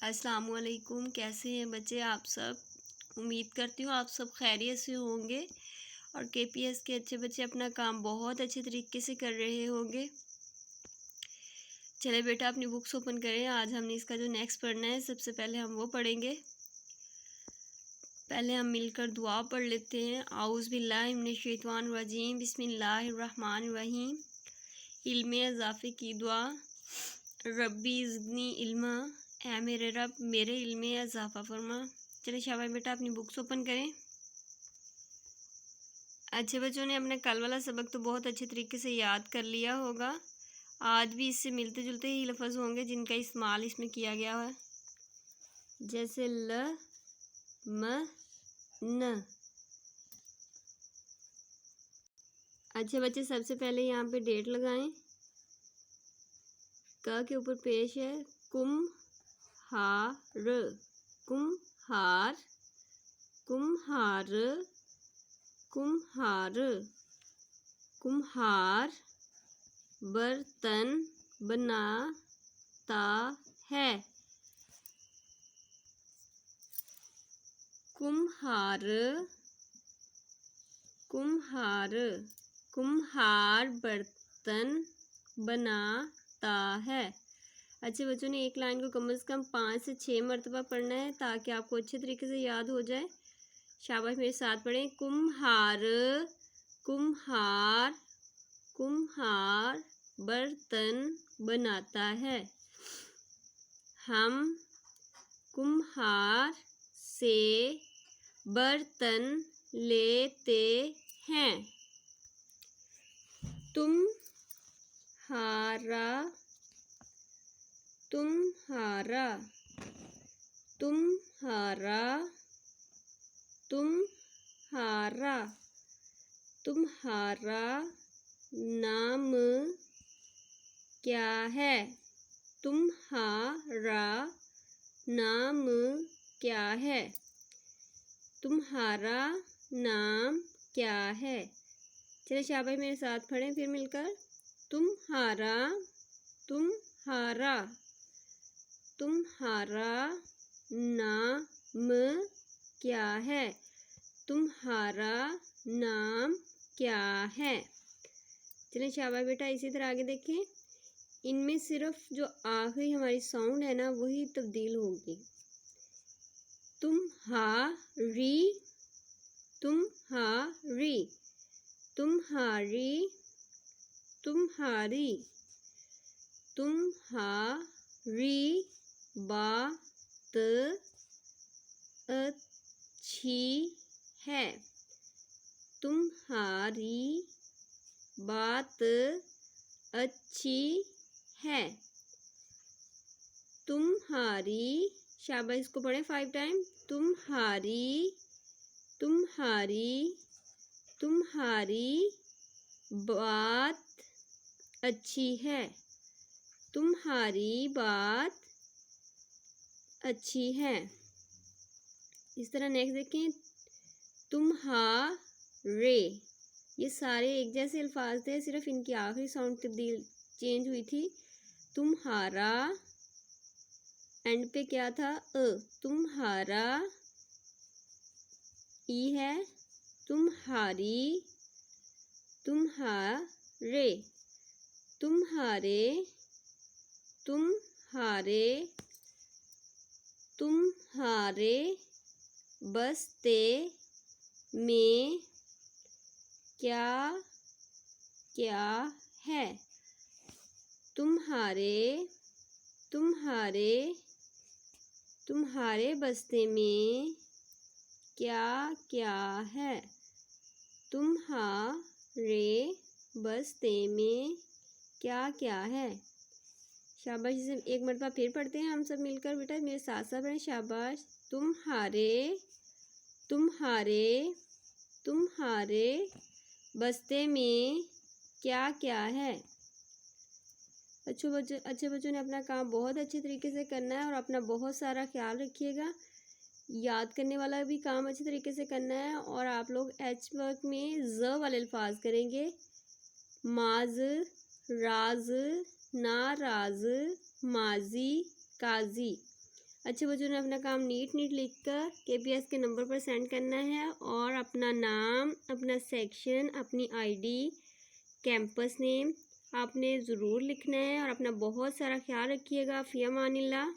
अस्सलाम वालेकुम। कैसे हैं बच्चे आप सब? उम्मीद करती हूँ आप सब खैरियत से होंगे और केपीएस के अच्छे बच्चे अपना काम बहुत अच्छे तरीके से कर रहे होंगे। चले बेटा अपनी बुक्स ओपन करें। आज हमने इसका जो नेक्स्ट पढ़ना है सबसे पहले हम वो पढ़ेंगे। पहले हम मिलकर दुआ पढ़ लेते हैं। आऊज़ बिल्लाहि मिनश शैतानिर रजीम, बिस्मिल्लाहिर रहमानिर रहीम। इल्मे इजाफ़े की दुआ। रब्बी ज़िदनी इल्मा, ऐ मेरे रब मेरे इल्म में इजाफ़ा फरमा। चलिए शाबाश बेटा अपनी बुक्स ओपन करें। अच्छे बच्चों ने अपने कल वाला सबक तो बहुत अच्छे तरीके से याद कर लिया होगा। आज भी इससे मिलते जुलते ही लफ्ज़ होंगे जिनका इस्तेमाल इसमें किया गया है, जैसे ल म न। अच्छे बच्चे सबसे पहले यहाँ पे डेट लगाएं। क के ऊपर पेश है कुम्हार, कुम्हार, कुम्हार, कुम्हार, कुम्हार बर्तन बनाता है। कुम्हार, कुम्हार, कुम्हार बर्तन बनाता है। अच्छे बच्चों ने एक लाइन को कम से कम 5 से 6 मरतबा पढ़ना है ताकि आपको अच्छे तरीके से याद हो जाए। शाबाश मेरे साथ पढ़ें। कुम्हार, कुम्हार, कुम्हार बर्तन बनाता है। हम कुम्हार से बर्तन लेते हैं। तुम्हारा, तुम्हारा, तुम्हारा, तुम्हारा, तुम्हारा नाम क्या है? तुम्हारा नाम क्या है? तुम्हारा नाम क्या है? चलिए शाबाश मेरे साथ पढ़ें फिर मिलकर। तुम्हारा, तुम्हारा, तुम्हारा नाम क्या है? तुम्हारा नाम क्या है? चलिए शाबाश बेटा इसी तरह आगे देखें। इनमें सिर्फ जो आखिरी हमारी साउंड है ना वही तब्दील होगी। तुम्हारी, तुम्हारी, तुम्हारी, तुम्हारी, तुम्हारी बात अच्छी है। तुम्हारी बात अच्छी है। तुम्हारी, शाबाश इसको पढ़ें 5 टाइम। तुम्हारी, तुम्हारी, तुम्हारी बात अच्छी है। तुम्हारी बात अच्छी है। इस तरह नेक्स्ट देखें। तुम्हारे, ये सारे एक जैसे अल्फाज थे, सिर्फ इनकी आखिरी साउंड तब्दील चेंज हुई थी। तुम्हारा एंड पे क्या था? तुम्हारा ई है। तुम्हारी, तुम्हारे, तुम्हारे, तुम्हारे, तुम्हारे बस्ते में क्या क्या है? तुम्हारे, तुम्हारे, तुम्हारे बस्ते में क्या क्या है? तुम्हारे बस्ते में क्या क्या है? शाबाश इसे एक मरतबा फिर पढ़ते हैं हम सब मिलकर। बेटा मेरे साथ साथ पढ़ें। शाबाश। तुम्हारे, तुम्हारे, तुम्हारे बस्ते में क्या क्या है? अच्छे बच्चों ने अपना काम बहुत अच्छे तरीके से करना है और अपना बहुत सारा ख्याल रखिएगा। याद करने वाला भी काम अच्छे तरीके से करना है। और आप लोग एच वर्क में ज वाले अल्फाज करेंगे। माज, राज, नाराज, माजी, काजी। अच्छे बच्चों ने अपना काम नीट लिखकर KPS के नंबर पर सेंड करना है और अपना नाम, अपना सेक्शन, अपनी ID, कैंपस नेम आपने ज़रूर लिखना है और अपना बहुत सारा ख्याल रखिएगा। फ़ी अमानिल्लाह।